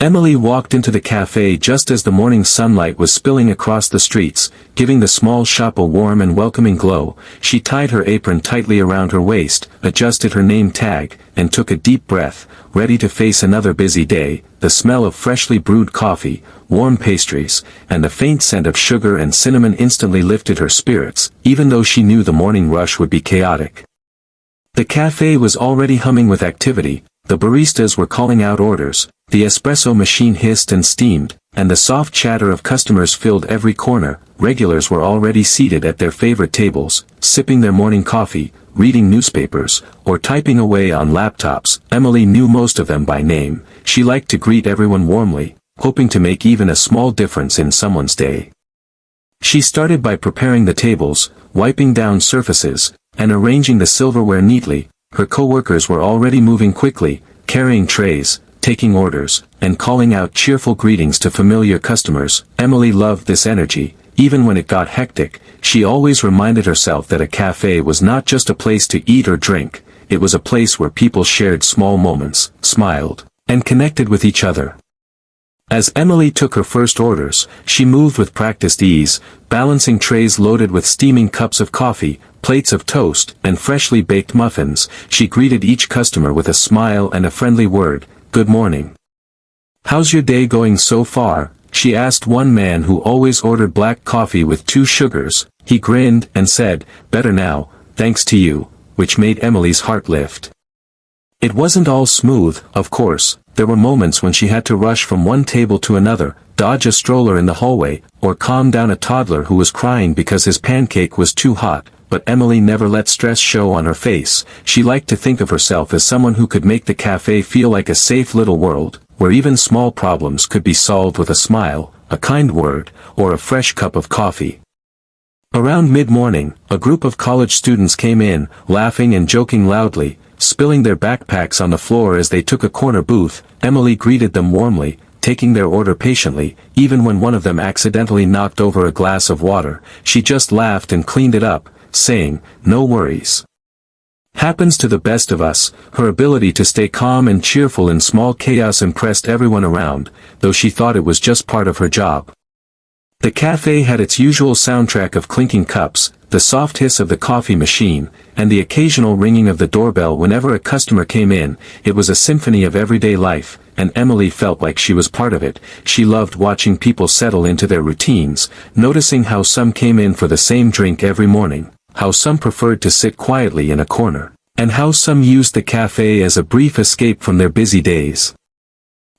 Emily walked into the cafe just as the morning sunlight was spilling across the streets, giving the small shop a warm and welcoming glow. She tied her apron tightly around her waist, adjusted her name tag, and took a deep breath, ready to face another busy day. The smell of freshly brewed coffee, warm pastries, and the faint scent of sugar and cinnamon instantly lifted her spirits, even though she knew the morning rush would be chaotic. The cafe was already humming with activity. The baristas were calling out orders, the espresso machine hissed and steamed, and the soft chatter of customers filled every corner. Regulars were already seated at their favorite tables, sipping their morning coffee, reading newspapers, or typing away on laptops. Emily knew most of them by name. She liked to greet everyone warmly, hoping to make even a small difference in someone's day. She started by preparing the tables, wiping down surfaces, and arranging the silverware neatly. Her co-workers were already moving quickly, carrying trays, taking orders, and calling out cheerful greetings to familiar customers. Emily loved this energy. Even when it got hectic, she always reminded herself that a cafe was not just a place to eat or drink, it was a place where people shared small moments, smiled, and connected with each other. As Emily took her first orders, she moved with practiced ease, balancing trays loaded with steaming cups of coffee, plates of toast, and freshly baked muffins. She greeted each customer with a smile and a friendly word, "Good morning. How's your day going so far?" she asked one man who always ordered black coffee with 2 sugars. He grinned and said, "Better now, thanks to you," which made Emily's heart lift. It wasn't all smooth, of course. There were moments when she had to rush from one table to another, dodge a stroller in the hallway, or calm down a toddler who was crying because his pancake was too hot. But Emily never let stress show on her face. She liked to think of herself as someone who could make the cafe feel like a safe little world, where even small problems could be solved with a smile, a kind word, or a fresh cup of coffee. Around mid-morning, a group of college students came in, laughing and joking loudly, spilling their backpacks on the floor as they took a corner booth. Emily greeted them warmly, taking their order patiently. Even when one of them accidentally knocked over a glass of water, she just laughed and cleaned it up, saying, "No worries. Happens to the best of us." Her ability to stay calm and cheerful in small chaos impressed everyone around, though she thought it was just part of her job. The cafe had its usual soundtrack of clinking cups, the soft hiss of the coffee machine, and the occasional ringing of the doorbell whenever a customer came in. It was a symphony of everyday life, and Emily felt like she was part of it. She loved watching people settle into their routines, noticing how some came in for the same drink every morning, how some preferred to sit quietly in a corner, and how some used the cafe as a brief escape from their busy days.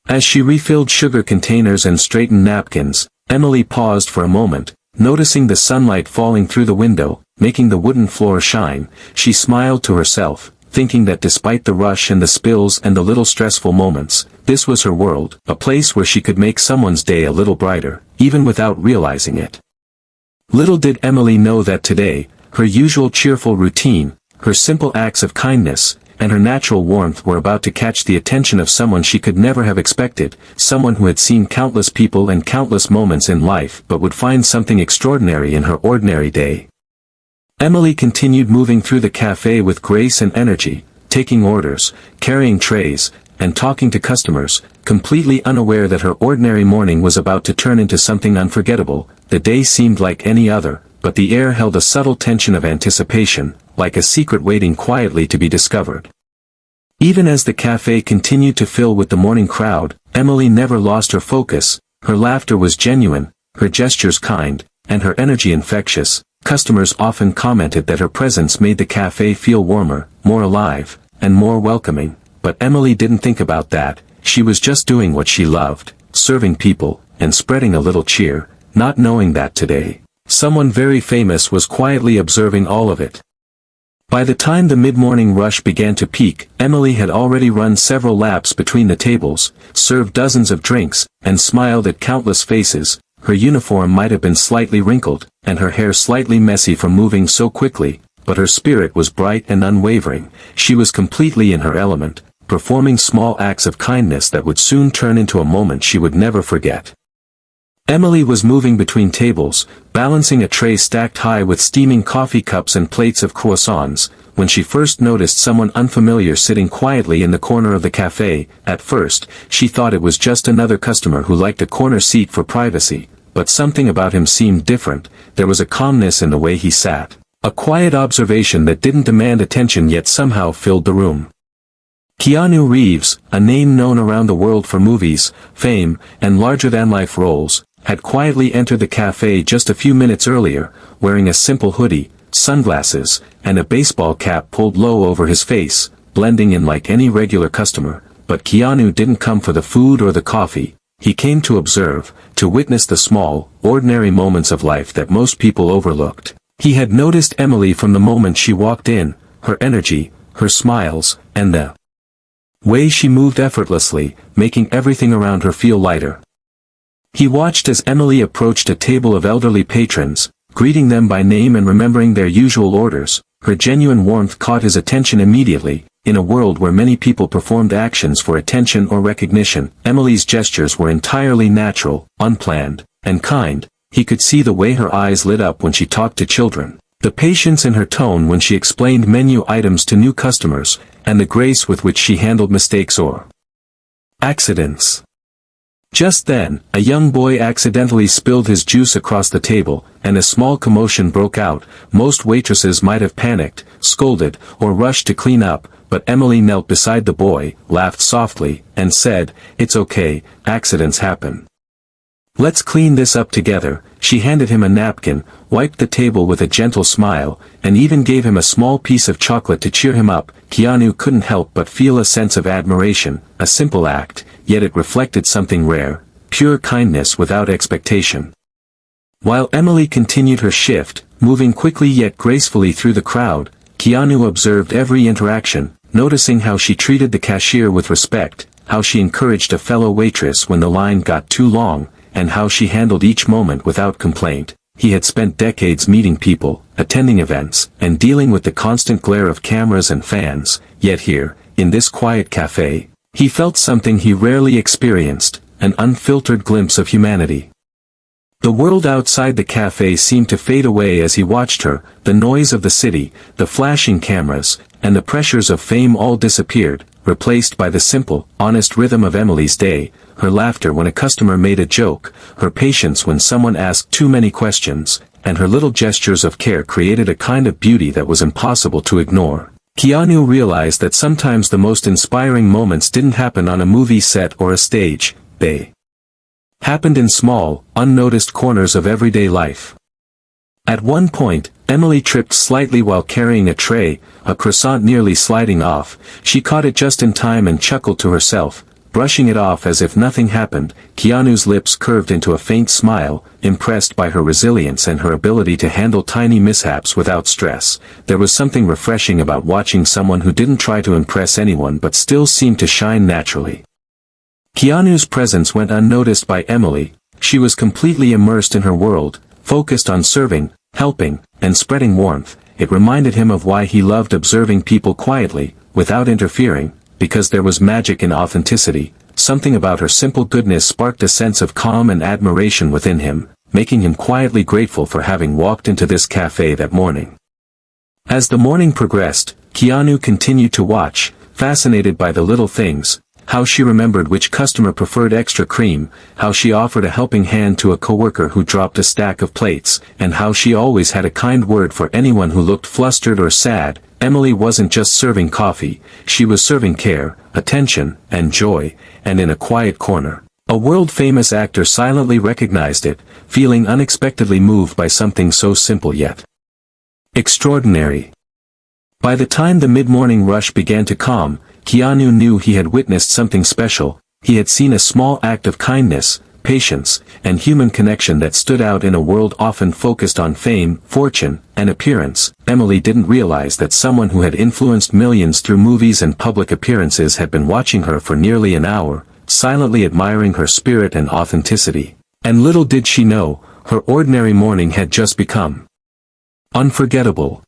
As she refilled sugar containers and straightened napkins, Emily paused for a moment, noticing the sunlight falling through the window, making the wooden floor shine. She smiled to herself, thinking that despite the rush and the spills and the little stressful moments, this was her world, a place where she could make someone's day a little brighter, even without realizing it. Little did Emily know that today, her usual cheerful routine, her simple acts of kindness, and her natural warmth were about to catch the attention of someone she could never have expected, someone who had seen countless people and countless moments in life but would find something extraordinary in her ordinary day. Emily continued moving through the cafe with grace and energy, taking orders, carrying trays, and talking to customers, completely unaware that her ordinary morning was about to turn into something unforgettable. The day seemed like any other, but the air held a subtle tension of anticipation, like a secret waiting quietly to be discovered. Even as the cafe continued to fill with the morning crowd, Emily never lost her focus. Her laughter was genuine, her gestures kind, and her energy infectious. Customers often commented that her presence made the cafe feel warmer, more alive, and more welcoming, but Emily didn't think about that. She was just doing what she loved, serving people, and spreading a little cheer, not knowing that today, someone very famous was quietly observing all of it. By the time the mid-morning rush began to peak, Emily had already run several laps between the tables, served dozens of drinks, and smiled at countless faces. Her uniform might have been slightly wrinkled, and her hair slightly messy from moving so quickly, but her spirit was bright and unwavering. She was completely in her element, performing small acts of kindness that would soon turn into a moment she would never forget. Emily was moving between tables, balancing a tray stacked high with steaming coffee cups and plates of croissants, when she first noticed someone unfamiliar sitting quietly in the corner of the cafe. At first, she thought it was just another customer who liked a corner seat for privacy, but something about him seemed different. There was a calmness in the way he sat. A quiet observation that didn't demand attention yet somehow filled the room. Keanu Reeves, a name known around the world for movies, fame, and larger-than-life roles, had quietly entered the cafe just a few minutes earlier, wearing a simple hoodie, sunglasses, and a baseball cap pulled low over his face, blending in like any regular customer. But Keanu didn't come for the food or the coffee. He came to observe, to witness the small, ordinary moments of life that most people overlooked. He had noticed Emily from the moment she walked in, her energy, her smiles, and the way she moved effortlessly, making everything around her feel lighter. He watched as Emily approached a table of elderly patrons, greeting them by name and remembering their usual orders. Her genuine warmth caught his attention immediately. In a world where many people performed actions for attention or recognition, Emily's gestures were entirely natural, unplanned, and kind. He could see the way her eyes lit up when she talked to children, the patience in her tone when she explained menu items to new customers, and the grace with which she handled mistakes or accidents. Just then, a young boy accidentally spilled his juice across the table, and a small commotion broke out. Most waitresses might have panicked, scolded, or rushed to clean up, but Emily knelt beside the boy, laughed softly, and said, "It's okay, accidents happen. Let's clean this up together." She handed him a napkin, wiped the table with a gentle smile, and even gave him a small piece of chocolate to cheer him up. Keanu couldn't help but feel a sense of admiration, a simple act, yet it reflected something rare, pure kindness without expectation. While Emily continued her shift, moving quickly yet gracefully through the crowd, Keanu observed every interaction, noticing how she treated the cashier with respect, how she encouraged a fellow waitress when the line got too long, and how she handled each moment without complaint. He had spent decades meeting people, attending events, and dealing with the constant glare of cameras and fans, yet here, in this quiet cafe, he felt something he rarely experienced, an unfiltered glimpse of humanity. The world outside the cafe seemed to fade away as he watched her. The noise of the city, the flashing cameras, and the pressures of fame all disappeared, replaced by the simple, honest rhythm of Emily's day, her laughter when a customer made a joke, her patience when someone asked too many questions, and her little gestures of care created a kind of beauty that was impossible to ignore. Keanu realized that sometimes the most inspiring moments didn't happen on a movie set or a stage, they happened in small, unnoticed corners of everyday life. At one point, Emily tripped slightly while carrying a tray, a croissant nearly sliding off. She caught it just in time and chuckled to herself, brushing it off as if nothing happened. Keanu's lips curved into a faint smile, impressed by her resilience and her ability to handle tiny mishaps without stress. There was something refreshing about watching someone who didn't try to impress anyone but still seemed to shine naturally. Keanu's presence went unnoticed by Emily. She was completely immersed in her world, focused on serving, helping, and spreading warmth. It reminded him of why he loved observing people quietly, without interfering, because there was magic in authenticity. Something about her simple goodness sparked a sense of calm and admiration within him, making him quietly grateful for having walked into this cafe that morning. As the morning progressed, Keanu continued to watch, fascinated by the little things. How she remembered which customer preferred extra cream, how she offered a helping hand to a coworker who dropped a stack of plates, and how she always had a kind word for anyone who looked flustered or sad. Emily wasn't just serving coffee, she was serving care, attention, and joy, and in a quiet corner, a world-famous actor silently recognized it, feeling unexpectedly moved by something so simple yet extraordinary. By the time the mid-morning rush began to calm, Keanu knew he had witnessed something special. He had seen a small act of kindness, patience, and human connection that stood out in a world often focused on fame, fortune, and appearance. Emily didn't realize that someone who had influenced millions through movies and public appearances had been watching her for nearly an hour, silently admiring her spirit and authenticity. And little did she know, her ordinary morning had just become unforgettable.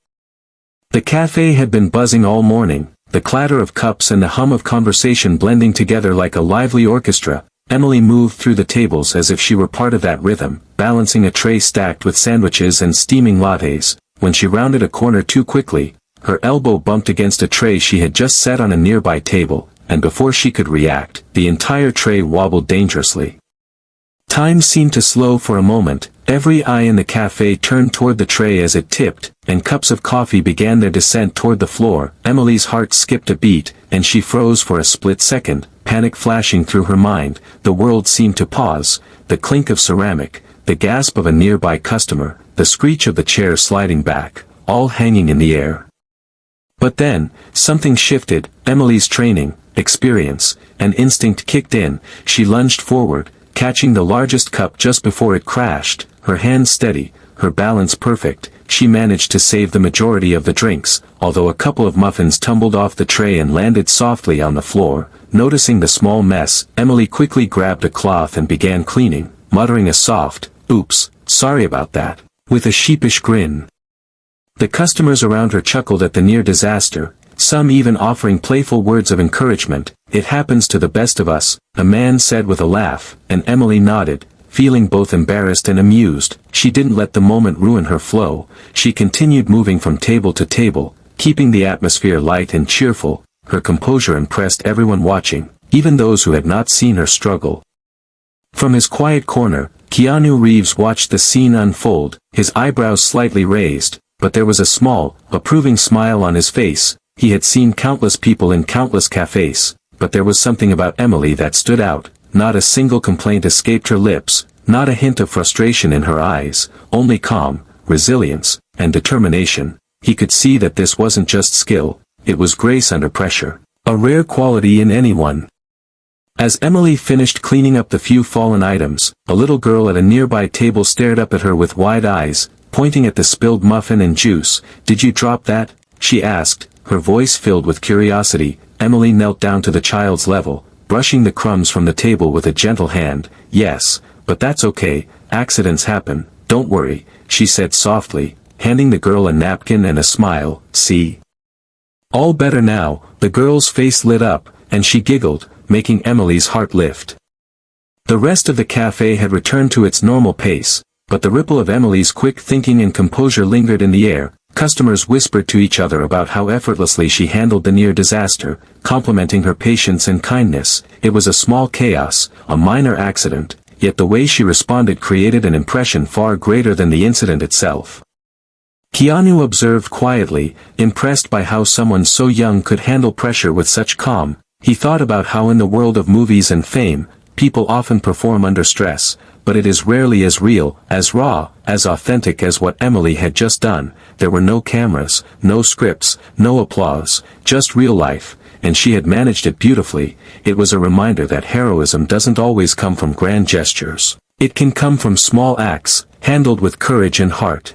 The cafe had been buzzing all morning, the clatter of cups and the hum of conversation blending together like a lively orchestra. Emily moved through the tables as if she were part of that rhythm, balancing a tray stacked with sandwiches and steaming lattes. When she rounded a corner too quickly, Her elbow bumped against a tray she had just set on a nearby table, and before she could react, the entire tray wobbled dangerously. Time seemed to slow for a moment. Every eye in the cafe turned toward the tray as it tipped, and cups of coffee began their descent toward the floor. Emily's heart skipped a beat, and she froze for a split second, panic flashing through her mind. The world seemed to pause. The clink of ceramic, the gasp of a nearby customer, the screech of the chair sliding back, all hanging in the air. But then, something shifted. Emily's training, experience, and instinct kicked in. She lunged forward, catching the largest cup just before it crashed, her hands steady, her balance perfect. She managed to save the majority of the drinks, although a couple of muffins tumbled off the tray and landed softly on the floor. Noticing the small mess, Emily quickly grabbed a cloth and began cleaning, muttering a soft, "Oops, sorry about that," with a sheepish grin. The customers around her chuckled at the near disaster, some even offering playful words of encouragement. "It happens to the best of us," a man said with a laugh, and Emily nodded, feeling both embarrassed and amused. She didn't let the moment ruin her flow. She continued moving from table to table, keeping the atmosphere light and cheerful. Her composure impressed everyone watching, even those who had not seen her struggle. From his quiet corner, Keanu Reeves watched the scene unfold, his eyebrows slightly raised, but there was a small, approving smile on his face. He had seen countless people in countless cafes, but there was something about Emily that stood out. Not a single complaint escaped her lips, not a hint of frustration in her eyes, only calm, resilience, and determination. He could see that this wasn't just skill, it was grace under pressure, a rare quality in anyone. As Emily finished cleaning up the few fallen items, a little girl at a nearby table stared up at her with wide eyes, pointing at the spilled muffin and juice. "Did you drop that?" she asked, her voice filled with curiosity. Emily knelt down to the child's level, brushing the crumbs from the table with a gentle hand. "Yes, but that's okay, accidents happen, don't worry," she said softly, handing the girl a napkin and a smile. "See? All better now." The girl's face lit up, and she giggled, making Emily's heart lift. The rest of the cafe had returned to its normal pace, but the ripple of Emily's quick thinking and composure lingered in the air. Customers whispered to each other about how effortlessly she handled the near disaster, complimenting her patience and kindness. It was a small chaos, a minor accident, yet the way she responded created an impression far greater than the incident itself. Keanu observed quietly, impressed by how someone so young could handle pressure with such calm. He thought about how in the world of movies and fame, people often perform under stress, but it is rarely as real, as raw, as authentic as what Emily had just done. There were no cameras, no scripts, no applause, just real life, and she had managed it beautifully. It was a reminder that heroism doesn't always come from grand gestures. It can come from small acts, handled with courage and heart.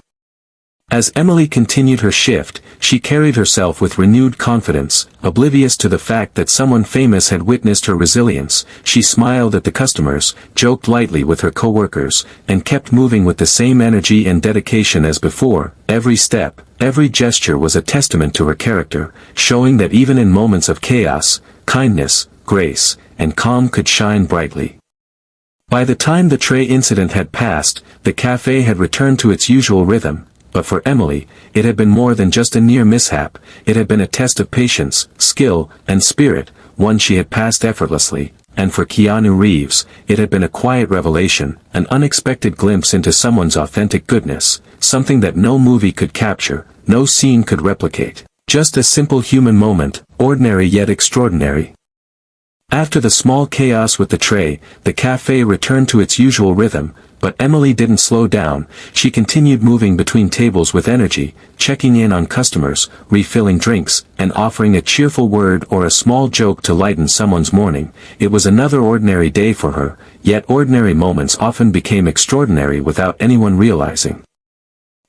As Emily continued her shift, she carried herself with renewed confidence, oblivious to the fact that someone famous had witnessed her resilience. She smiled at the customers, joked lightly with her coworkers, and kept moving with the same energy and dedication as before. Every step, every gesture was a testament to her character, showing that even in moments of chaos, kindness, grace, and calm could shine brightly. By the time the tray incident had passed, the cafe had returned to its usual rhythm. But for Emily, it had been more than just a near mishap. It had been a test of patience, skill, and spirit, one she had passed effortlessly. And for Keanu Reeves, it had been a quiet revelation, an unexpected glimpse into someone's authentic goodness, something that no movie could capture, no scene could replicate. Just a simple human moment, ordinary yet extraordinary. After the small chaos with the tray, the cafe returned to its usual rhythm, but Emily didn't slow down. She continued moving between tables with energy, checking in on customers, refilling drinks, and offering a cheerful word or a small joke to lighten someone's morning. It was another ordinary day for her, yet ordinary moments often became extraordinary without anyone realizing.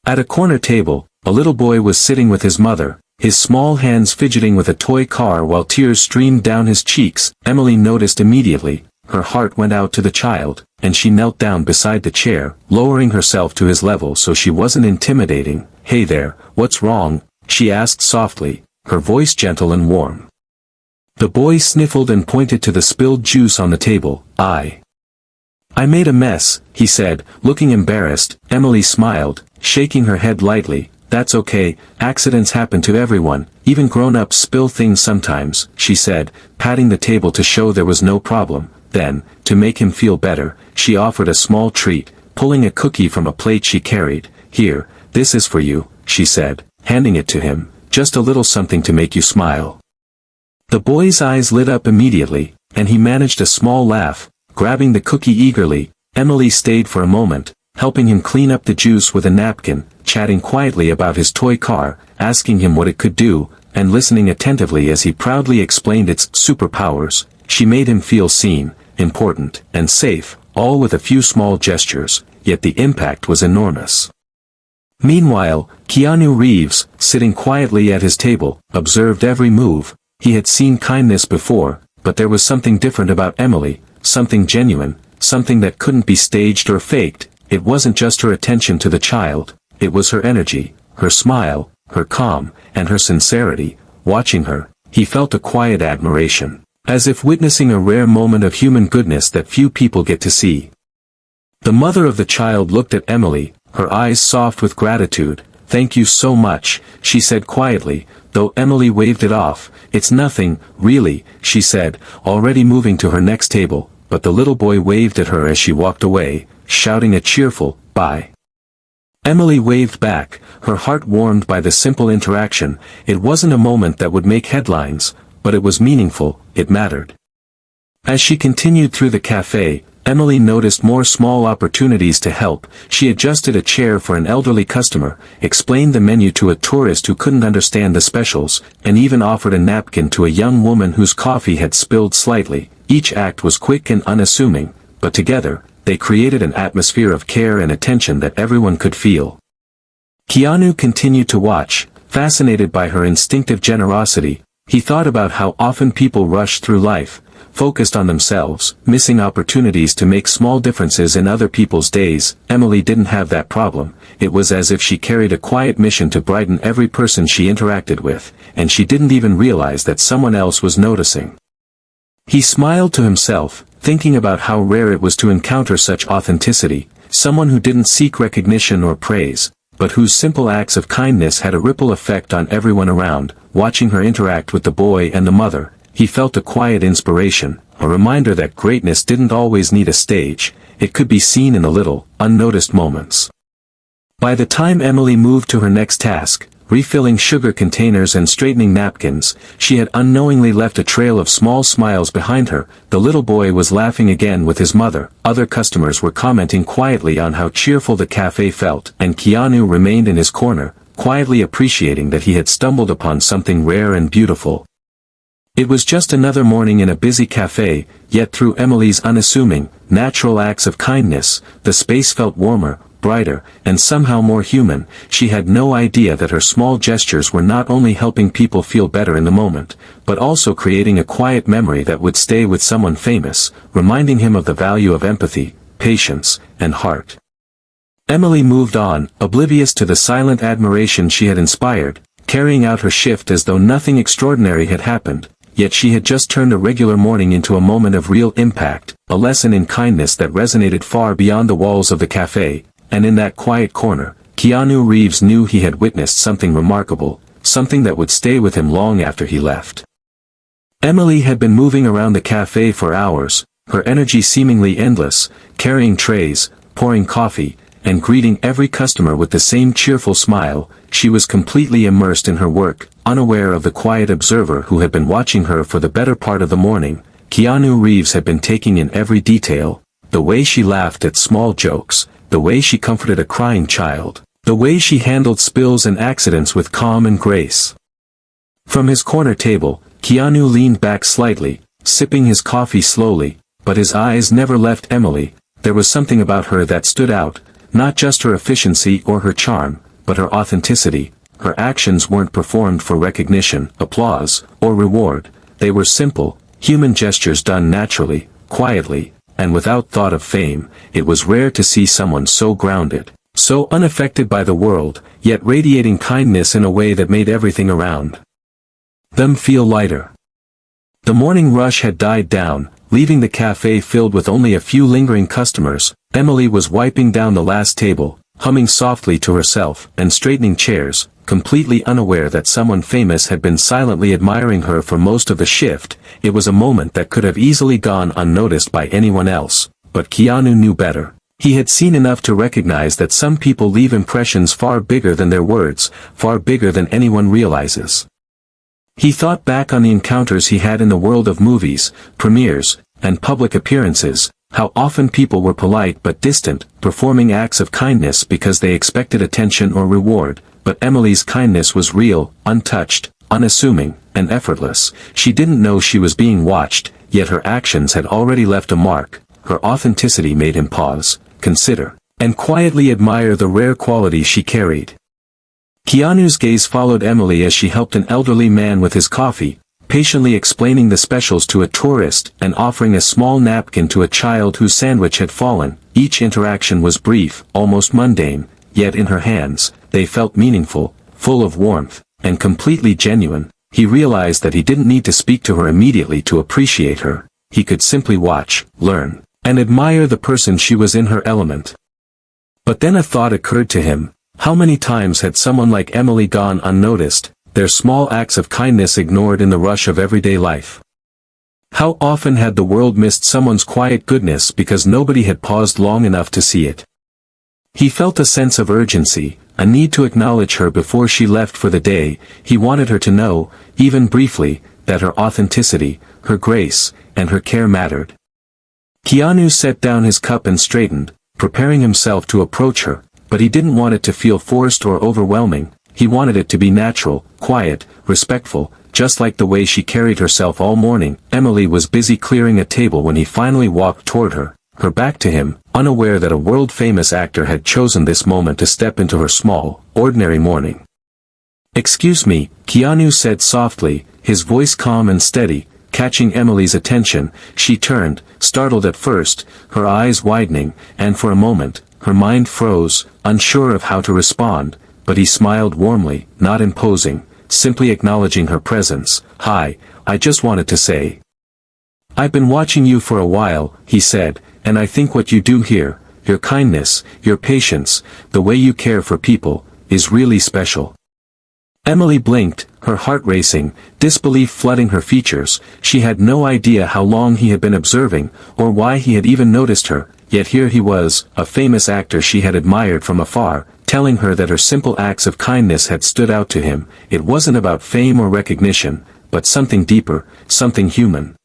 At a corner table, a little boy was sitting with his mother, his small hands fidgeting with a toy car while tears streamed down his cheeks. Emily noticed immediately. Her heart went out to the child, and she knelt down beside the chair, lowering herself to his level so she wasn't intimidating. "Hey there, what's wrong?" she asked softly, her voice gentle and warm. The boy sniffled and pointed to the spilled juice on the table. I made a mess," he said, looking embarrassed. Emily smiled, shaking her head lightly. "That's okay, accidents happen to everyone, even grown-ups spill things sometimes," she said, patting the table to show there was no problem. Then, to make him feel better, she offered a small treat, pulling a cookie from a plate she carried. "Here, this is for you," she said, handing it to him, "just a little something to make you smile." The boy's eyes lit up immediately, and he managed a small laugh, grabbing the cookie eagerly. Emily stayed for a moment, helping him clean up the juice with a napkin, chatting quietly about his toy car, asking him what it could do, and listening attentively as he proudly explained its superpowers. She made him feel seen, important, and safe, all with a few small gestures, yet the impact was enormous. Meanwhile, Keanu Reeves, sitting quietly at his table, observed every move. He had seen kindness before, but there was something different about Emily, something genuine, something that couldn't be staged or faked. It wasn't just her attention to the child, it was her energy, her smile, her calm, and her sincerity. Watching her, he felt a quiet admiration, as if witnessing a rare moment of human goodness that few people get to see. The mother of the child looked at Emily, her eyes soft with gratitude. "Thank you so much," she said quietly, though Emily waved it off. "It's nothing, really," she said, already moving to her next table, but the little boy waved at her as she walked away, shouting a cheerful, "Bye." Emily waved back, her heart warmed by the simple interaction. It wasn't a moment that would make headlines, but it was meaningful, it mattered. As she continued through the cafe, Emily noticed more small opportunities to help. She adjusted a chair for an elderly customer, explained the menu to a tourist who couldn't understand the specials, and even offered a napkin to a young woman whose coffee had spilled slightly. Each act was quick and unassuming, but together, they created an atmosphere of care and attention that everyone could feel. Keanu continued to watch, fascinated by her instinctive generosity. He thought about how often people rush through life, focused on themselves, missing opportunities to make small differences in other people's days. Emily didn't have that problem. It was as if she carried a quiet mission to brighten every person she interacted with, and she didn't even realize that someone else was noticing. He smiled to himself, thinking about how rare it was to encounter such authenticity, someone who didn't seek recognition or praise, but whose simple acts of kindness had a ripple effect on everyone around. Watching her interact with the boy and the mother, he felt a quiet inspiration, a reminder that greatness didn't always need a stage, it could be seen in the little, unnoticed moments. By the time Emily moved to her next task, refilling sugar containers and straightening napkins, she had unknowingly left a trail of small smiles behind her. The little boy was laughing again with his mother, other customers were commenting quietly on how cheerful the cafe felt, and Keanu remained in his corner, quietly appreciating that he had stumbled upon something rare and beautiful. It was just another morning in a busy cafe, yet through Emily's unassuming, natural acts of kindness, the space felt warmer, brighter, and somehow more human. She had no idea that her small gestures were not only helping people feel better in the moment, but also creating a quiet memory that would stay with someone famous, reminding him of the value of empathy, patience, and heart. Emily moved on, oblivious to the silent admiration she had inspired, carrying out her shift as though nothing extraordinary had happened. Yet she had just turned a regular morning into a moment of real impact, a lesson in kindness that resonated far beyond the walls of the cafe. And in that quiet corner, Keanu Reeves knew he had witnessed something remarkable, something that would stay with him long after he left. Emily had been moving around the cafe for hours, her energy seemingly endless, carrying trays, pouring coffee, and greeting every customer with the same cheerful smile. She was completely immersed in her work, unaware of the quiet observer who had been watching her for the better part of the morning. Keanu Reeves had been taking in every detail, the way she laughed at small jokes, the way she comforted a crying child, the way she handled spills and accidents with calm and grace. From his corner table, Keanu leaned back slightly, sipping his coffee slowly, but his eyes never left Emily. There was something about her that stood out, not just her efficiency or her charm, but her authenticity. Her actions weren't performed for recognition, applause, or reward. They were simple, human gestures done naturally, quietly, and without thought of fame. It was rare to see someone so grounded, so unaffected by the world, yet radiating kindness in a way that made everything around them feel lighter. The morning rush had died down, leaving the cafe filled with only a few lingering customers. Emily was wiping down the last table, humming softly to herself and straightening chairs, completely unaware that someone famous had been silently admiring her for most of the shift. It was a moment that could have easily gone unnoticed by anyone else, but Keanu knew better. He had seen enough to recognize that some people leave impressions far bigger than their words, far bigger than anyone realizes. He thought back on the encounters he had in the world of movies, premieres, and public appearances, how often people were polite but distant, performing acts of kindness because they expected attention or reward, but Emily's kindness was real, untouched, unassuming, and effortless. She didn't know she was being watched, yet her actions had already left a mark. Her authenticity made him pause, consider, and quietly admire the rare quality she carried. Keanu's gaze followed Emily as she helped an elderly man with his coffee, patiently explaining the specials to a tourist and offering a small napkin to a child whose sandwich had fallen. Each interaction was brief, almost mundane, yet in her hands, they felt meaningful, full of warmth, and completely genuine. He realized that he didn't need to speak to her immediately to appreciate her. He could simply watch, learn, and admire the person she was in her element. But then a thought occurred to him. How many times had someone like Emily gone unnoticed, their small acts of kindness ignored in the rush of everyday life? How often had the world missed someone's quiet goodness because nobody had paused long enough to see it? He felt a sense of urgency, a need to acknowledge her before she left for the day. He wanted her to know, even briefly, that her authenticity, her grace, and her care mattered. Keanu set down his cup and straightened, preparing himself to approach her, but he didn't want it to feel forced or overwhelming. He wanted it to be natural, quiet, respectful, just like the way she carried herself all morning. Emily was busy clearing a table when he finally walked toward her, her back to him, unaware that a world-famous actor had chosen this moment to step into her small, ordinary morning. "Excuse me," Keanu said softly, his voice calm and steady, catching Emily's attention. She turned, startled at first, her eyes widening, and for a moment, her mind froze, unsure of how to respond, but he smiled warmly, not imposing, simply acknowledging her presence. "Hi, I just wanted to say. I've been watching you for a while," he said, "and I think what you do here, your kindness, your patience, the way you care for people, is really special." Emily blinked, her heart racing, disbelief flooding her features. She had no idea how long he had been observing, or why he had even noticed her, yet here he was, a famous actor she had admired from afar, telling her that her simple acts of kindness had stood out to him. It wasn't about fame or recognition, but something deeper, something human.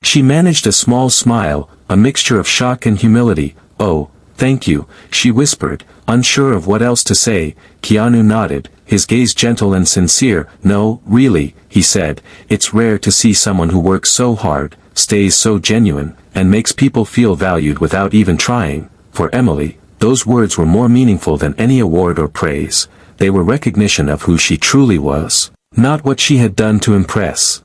She managed a small smile, a mixture of shock and humility. "Oh, thank you," she whispered, unsure of what else to say. Keanu nodded, his gaze gentle and sincere. "No, really," he said, "it's rare to see someone who works so hard, stays so genuine, and makes people feel valued without even trying." For Emily, those words were more meaningful than any award or praise. They were recognition of who she truly was, not what she had done to impress.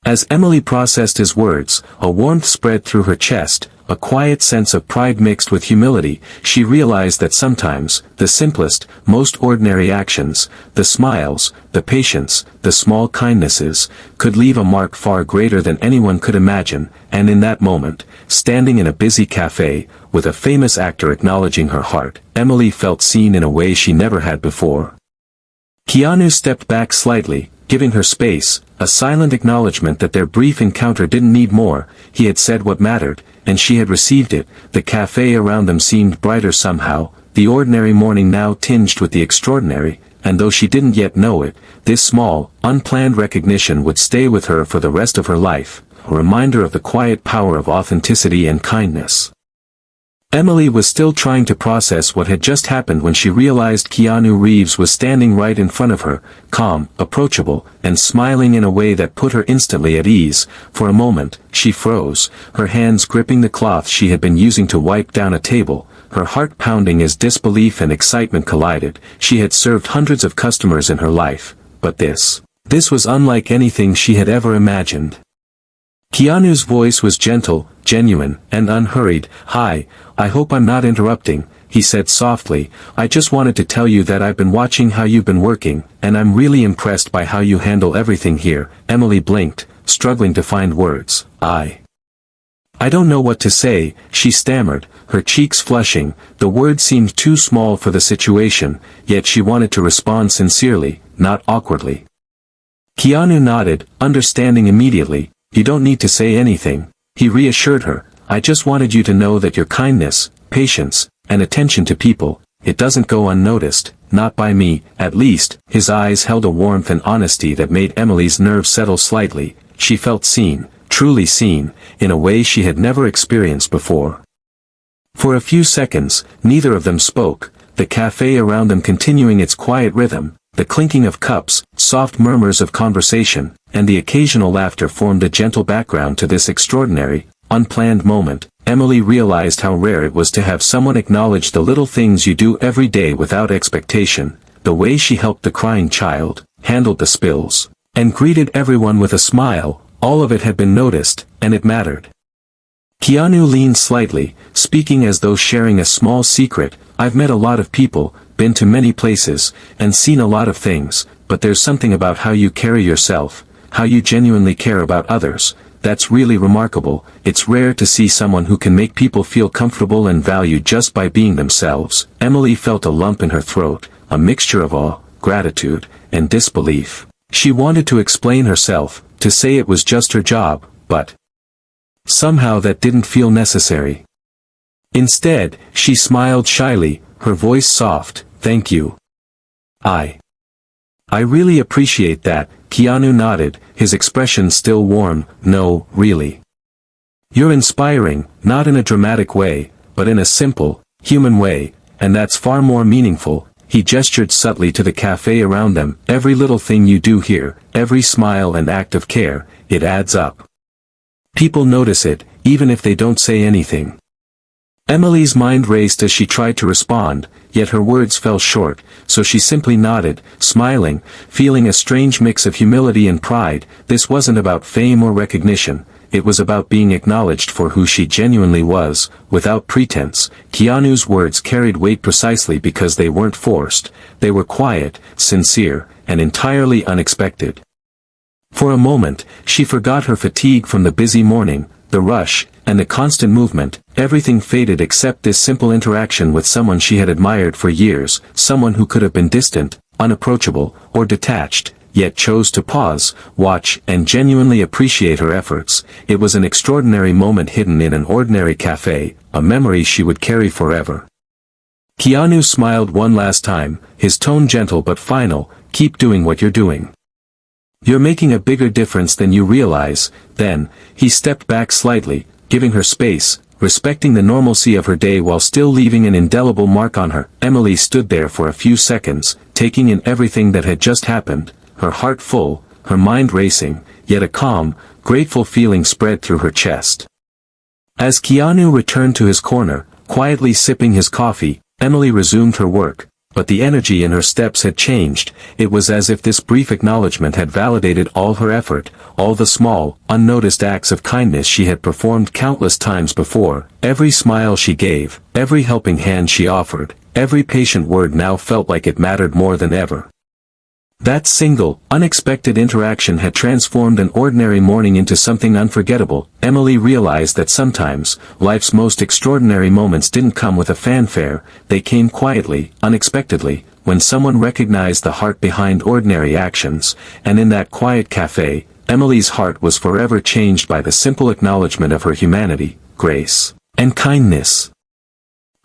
As Emily processed his words, a warmth spread through her chest, a quiet sense of pride mixed with humility. She realized that sometimes, the simplest, most ordinary actions, the smiles, the patience, the small kindnesses, could leave a mark far greater than anyone could imagine. And in that moment, standing in a busy cafe, with a famous actor acknowledging her heart, Emily felt seen in a way she never had before. Keanu stepped back slightly, giving her space, a silent acknowledgement that their brief encounter didn't need more. He had said what mattered, and she had received it. The cafe around them seemed brighter somehow, the ordinary morning now tinged with the extraordinary, and though she didn't yet know it, this small, unplanned recognition would stay with her for the rest of her life, a reminder of the quiet power of authenticity and kindness. Emily was still trying to process what had just happened when she realized Keanu Reeves was standing right in front of her, calm, approachable, and smiling in a way that put her instantly at ease. For a moment, she froze, her hands gripping the cloth she had been using to wipe down a table, her heart pounding as disbelief and excitement collided. She had served hundreds of customers in her life, but this was unlike anything she had ever imagined. Keanu's voice was gentle, genuine, and unhurried. "Hi, I hope I'm not interrupting," he said softly. "I just wanted to tell you that I've been watching how you've been working, and I'm really impressed by how you handle everything here." Emily blinked, struggling to find words. I "I don't know what to say," she stammered, her cheeks flushing. The words seemed too small for the situation, yet she wanted to respond sincerely, not awkwardly. Keanu nodded, understanding immediately. "You don't need to say anything," he reassured her. "I just wanted you to know that your kindness, patience, and attention to people, it doesn't go unnoticed, not by me, at least." His eyes held a warmth and honesty that made Emily's nerves settle slightly. She felt seen, truly seen, in a way she had never experienced before. For a few seconds, neither of them spoke, the cafe around them continuing its quiet rhythm. The clinking of cups, soft murmurs of conversation, and the occasional laughter formed a gentle background to this extraordinary, unplanned moment. Emily realized how rare it was to have someone acknowledge the little things you do every day without expectation, the way she helped the crying child, handled the spills, and greeted everyone with a smile. All of it had been noticed, and it mattered. Keanu leaned slightly, speaking as though sharing a small secret. "I've met a lot of people, been to many places, and seen a lot of things, but there's something about how you carry yourself, how you genuinely care about others, that's really remarkable. It's rare to see someone who can make people feel comfortable and valued just by being themselves." Emily felt a lump in her throat, a mixture of awe, gratitude, and disbelief. She wanted to explain herself, to say it was just her job, but somehow that didn't feel necessary. Instead, she smiled shyly, her voice soft. "Thank you. I really appreciate that." Keanu nodded, his expression still warm. "No, really. You're inspiring, not in a dramatic way, but in a simple, human way, and that's far more meaningful." He gestured subtly to the cafe around them. "Every little thing you do here, every smile and act of care, it adds up. People notice it, even if they don't say anything." Emily's mind raced as she tried to respond, yet her words fell short, so she simply nodded, smiling, feeling a strange mix of humility and pride. This wasn't about fame or recognition, it was about being acknowledged for who she genuinely was, without pretense. Keanu's words carried weight precisely because they weren't forced, they were quiet, sincere, and entirely unexpected. For a moment, she forgot her fatigue from the busy morning, the rush, and the constant movement. Everything faded except this simple interaction with someone she had admired for years, someone who could have been distant, unapproachable, or detached, yet chose to pause, watch, and genuinely appreciate her efforts. It was an extraordinary moment hidden in an ordinary cafe, a memory she would carry forever. Keanu smiled one last time, his tone gentle but final. "Keep doing what you're doing. You're making a bigger difference than you realize." Then, he stepped back slightly, giving her space, respecting the normalcy of her day while still leaving an indelible mark on her. Emily stood there for a few seconds, taking in everything that had just happened, her heart full, her mind racing, yet a calm, grateful feeling spread through her chest. As Keanu returned to his corner, quietly sipping his coffee, Emily resumed her work. But the energy in her steps had changed. It was as if this brief acknowledgement had validated all her effort, all the small, unnoticed acts of kindness she had performed countless times before. Every smile she gave, every helping hand she offered, every patient word now felt like it mattered more than ever. That single, unexpected interaction had transformed an ordinary morning into something unforgettable. Emily realized that sometimes, life's most extraordinary moments didn't come with a fanfare, they came quietly, unexpectedly, when someone recognized the heart behind ordinary actions, and in that quiet cafe, Emily's heart was forever changed by the simple acknowledgement of her humanity, grace, and kindness.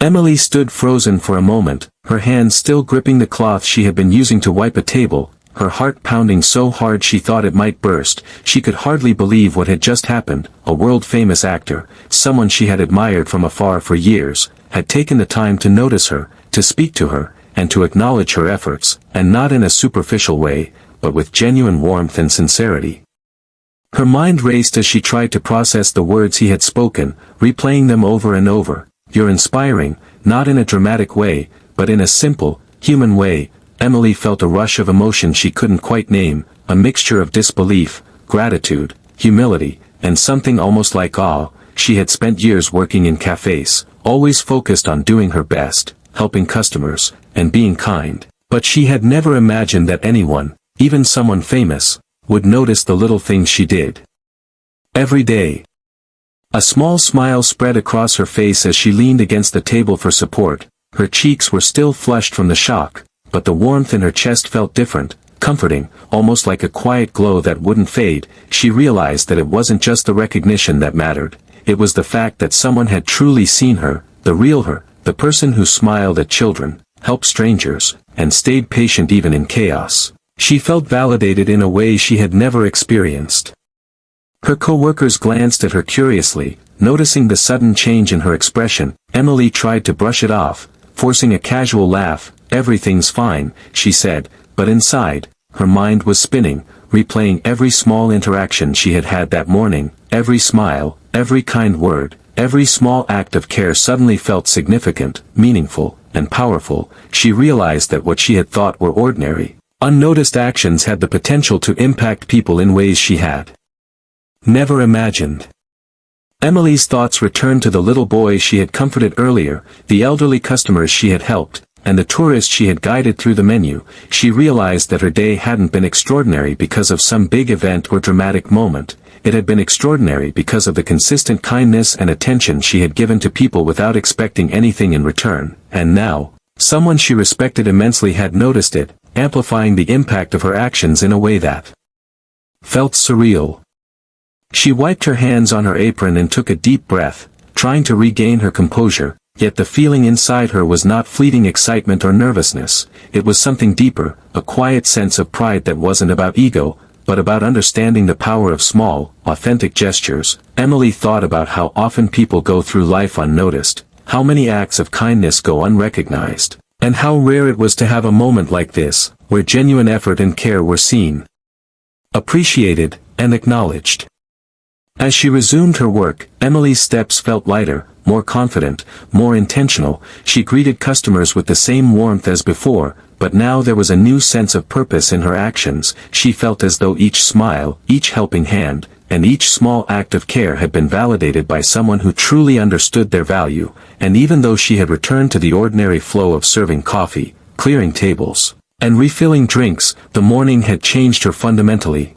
Emily stood frozen for a moment, her hands still gripping the cloth she had been using to wipe a table, her heart pounding so hard she thought it might burst. She could hardly believe what had just happened. A world-famous actor, someone she had admired from afar for years, had taken the time to notice her, to speak to her, and to acknowledge her efforts, and not in a superficial way, but with genuine warmth and sincerity. Her mind raced as she tried to process the words he had spoken, replaying them over and over. "You're inspiring," not in a dramatic way, but in a simple, human way. Emily felt a rush of emotion she couldn't quite name, a mixture of disbelief, gratitude, humility, and something almost like awe. She had spent years working in cafes, always focused on doing her best, helping customers, and being kind. But she had never imagined that anyone, even someone famous, would notice the little things she did. Every day. A small smile spread across her face as she leaned against the table for support. Her cheeks were still flushed from the shock, but the warmth in her chest felt different, comforting, almost like a quiet glow that wouldn't fade. She realized that it wasn't just the recognition that mattered, it was the fact that someone had truly seen her, the real her, the person who smiled at children, helped strangers, and stayed patient even in chaos. She felt validated in a way she had never experienced. Her co-workers glanced at her curiously, noticing the sudden change in her expression. Emily tried to brush it off, forcing a casual laugh. "Everything's fine," she said, but inside, her mind was spinning, replaying every small interaction she had had that morning. Every smile, every kind word, every small act of care suddenly felt significant, meaningful, and powerful. She realized that what she had thought were ordinary, unnoticed actions had the potential to impact people in ways she had never imagined. Emily's thoughts returned to the little boy she had comforted earlier, the elderly customers she had helped, and the tourists she had guided through the menu. She realized that her day hadn't been extraordinary because of some big event or dramatic moment. It had been extraordinary because of the consistent kindness and attention she had given to people without expecting anything in return. And now, someone she respected immensely had noticed it, amplifying the impact of her actions in a way that felt surreal. She wiped her hands on her apron and took a deep breath, trying to regain her composure, yet the feeling inside her was not fleeting excitement or nervousness. It was something deeper, a quiet sense of pride that wasn't about ego, but about understanding the power of small, authentic gestures. Emily thought about how often people go through life unnoticed, how many acts of kindness go unrecognized, and how rare it was to have a moment like this, where genuine effort and care were seen, appreciated, and acknowledged. As she resumed her work, Emily's steps felt lighter, more confident, more intentional. She greeted customers with the same warmth as before, but now there was a new sense of purpose in her actions. She felt as though each smile, each helping hand, and each small act of care had been validated by someone who truly understood their value. And even though she had returned to the ordinary flow of serving coffee, clearing tables, and refilling drinks, the morning had changed her fundamentally.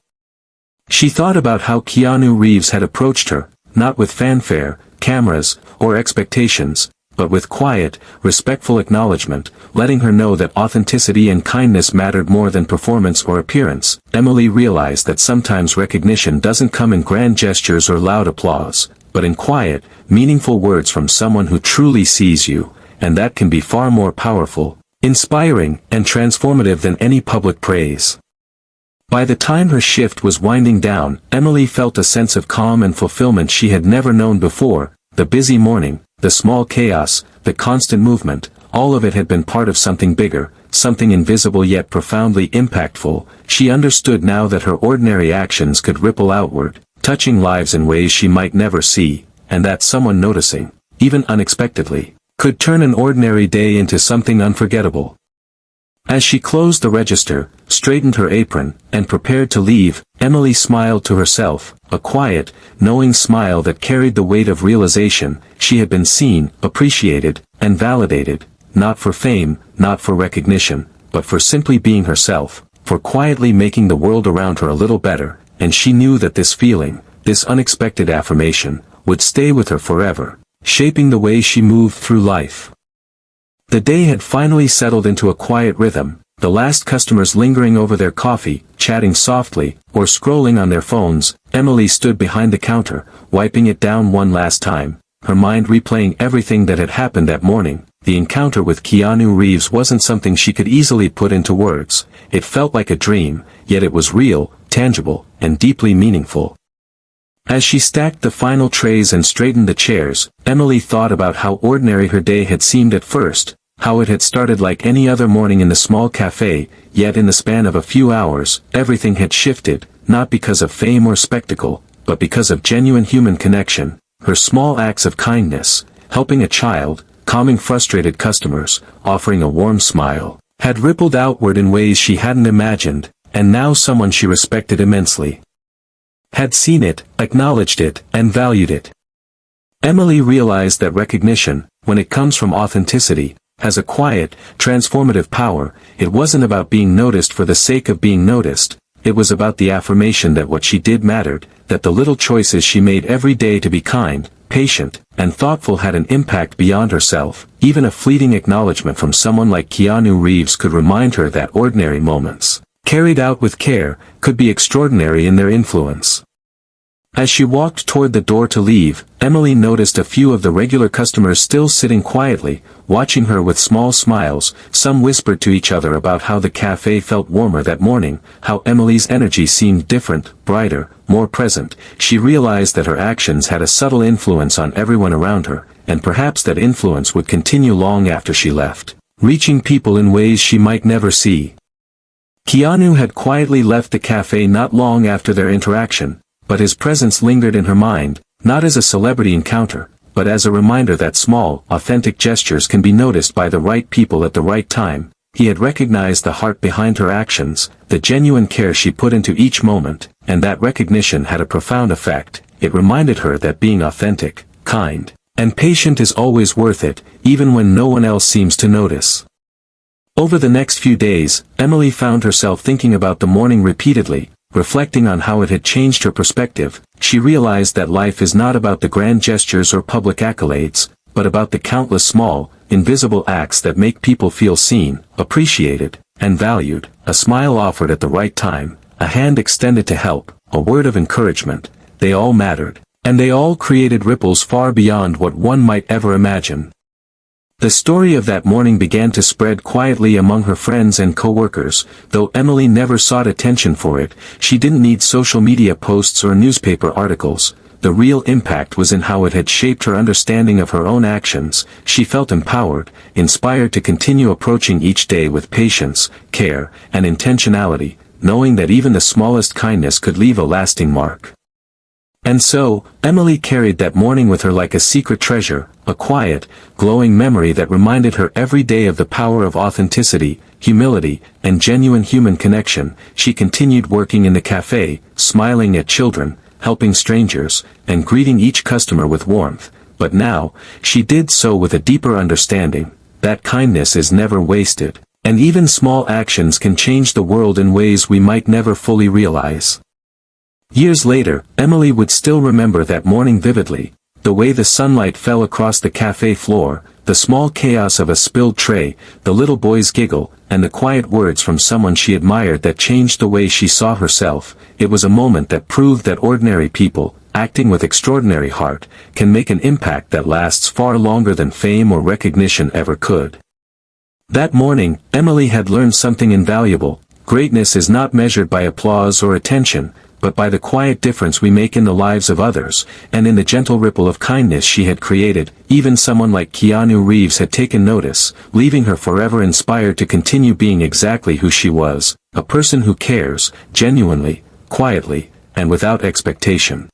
She thought about how Keanu Reeves had approached her, not with fanfare, cameras, or expectations, but with quiet, respectful acknowledgement, letting her know that authenticity and kindness mattered more than performance or appearance. Emily realized that sometimes recognition doesn't come in grand gestures or loud applause, but in quiet, meaningful words from someone who truly sees you, and that can be far more powerful, inspiring, and transformative than any public praise. By the time her shift was winding down, Emily felt a sense of calm and fulfillment she had never known before. The busy morning, the small chaos, the constant movement, all of it had been part of something bigger, something invisible yet profoundly impactful. She understood now that her ordinary actions could ripple outward, touching lives in ways she might never see, and that someone noticing, even unexpectedly, could turn an ordinary day into something unforgettable. As she closed the register, straightened her apron, and prepared to leave, Emily smiled to herself, a quiet, knowing smile that carried the weight of realization. She had been seen, appreciated, and validated, not for fame, not for recognition, but for simply being herself, for quietly making the world around her a little better, and she knew that this feeling, this unexpected affirmation, would stay with her forever, shaping the way she moved through life. The day had finally settled into a quiet rhythm, the last customers lingering over their coffee, chatting softly, or scrolling on their phones. Emily stood behind the counter, wiping it down one last time, her mind replaying everything that had happened that morning. The encounter with Keanu Reeves wasn't something she could easily put into words. It felt like a dream, yet it was real, tangible, and deeply meaningful. As she stacked the final trays and straightened the chairs, Emily thought about how ordinary her day had seemed at first, how it had started like any other morning in the small cafe, yet in the span of a few hours, everything had shifted, not because of fame or spectacle, but because of genuine human connection. Her small acts of kindness, helping a child, calming frustrated customers, offering a warm smile, had rippled outward in ways she hadn't imagined, and now someone she respected immensely had seen it, acknowledged it, and valued it. Emily realized that recognition, when it comes from authenticity, has a quiet, transformative power. It wasn't about being noticed for the sake of being noticed, it was about the affirmation that what she did mattered, that the little choices she made every day to be kind, patient, and thoughtful had an impact beyond herself. Even a fleeting acknowledgement from someone like Keanu Reeves could remind her that ordinary moments, carried out with care, could be extraordinary in their influence. As she walked toward the door to leave, Emily noticed a few of the regular customers still sitting quietly, watching her with small smiles. Some whispered to each other about how the cafe felt warmer that morning, how Emily's energy seemed different, brighter, more present. She realized that her actions had a subtle influence on everyone around her, and perhaps that influence would continue long after she left, reaching people in ways she might never see. Keanu had quietly left the cafe not long after their interaction, but his presence lingered in her mind, not as a celebrity encounter, but as a reminder that small, authentic gestures can be noticed by the right people at the right time. He had recognized the heart behind her actions, the genuine care she put into each moment, and that recognition had a profound effect. It reminded her that being authentic, kind, and patient is always worth it, even when no one else seems to notice. Over the next few days, Emily found herself thinking about the morning repeatedly. Reflecting on how it had changed her perspective, she realized that life is not about the grand gestures or public accolades, but about the countless small, invisible acts that make people feel seen, appreciated, and valued. A smile offered at the right time, a hand extended to help, a word of encouragement, they all mattered, and they all created ripples far beyond what one might ever imagine. The story of that morning began to spread quietly among her friends and co-workers. Though Emily never sought attention for it, she didn't need social media posts or newspaper articles. The real impact was in how it had shaped her understanding of her own actions. She felt empowered, inspired to continue approaching each day with patience, care, and intentionality, knowing that even the smallest kindness could leave a lasting mark. And so, Emily carried that morning with her like a secret treasure, a quiet, glowing memory that reminded her every day of the power of authenticity, humility, and genuine human connection. She continued working in the cafe, smiling at children, helping strangers, and greeting each customer with warmth. But now, she did so with a deeper understanding, that kindness is never wasted, and even small actions can change the world in ways we might never fully realize. Years later, Emily would still remember that morning vividly, the way the sunlight fell across the cafe floor, the small chaos of a spilled tray, the little boy's giggle, and the quiet words from someone she admired that changed the way she saw herself. It was a moment that proved that ordinary people, acting with extraordinary heart, can make an impact that lasts far longer than fame or recognition ever could. That morning, Emily had learned something invaluable. Greatness is not measured by applause or attention, but by the quiet difference we make in the lives of others, and in the gentle ripple of kindness she had created. Even someone like Keanu Reeves had taken notice, leaving her forever inspired to continue being exactly who she was, a person who cares, genuinely, quietly, and without expectation.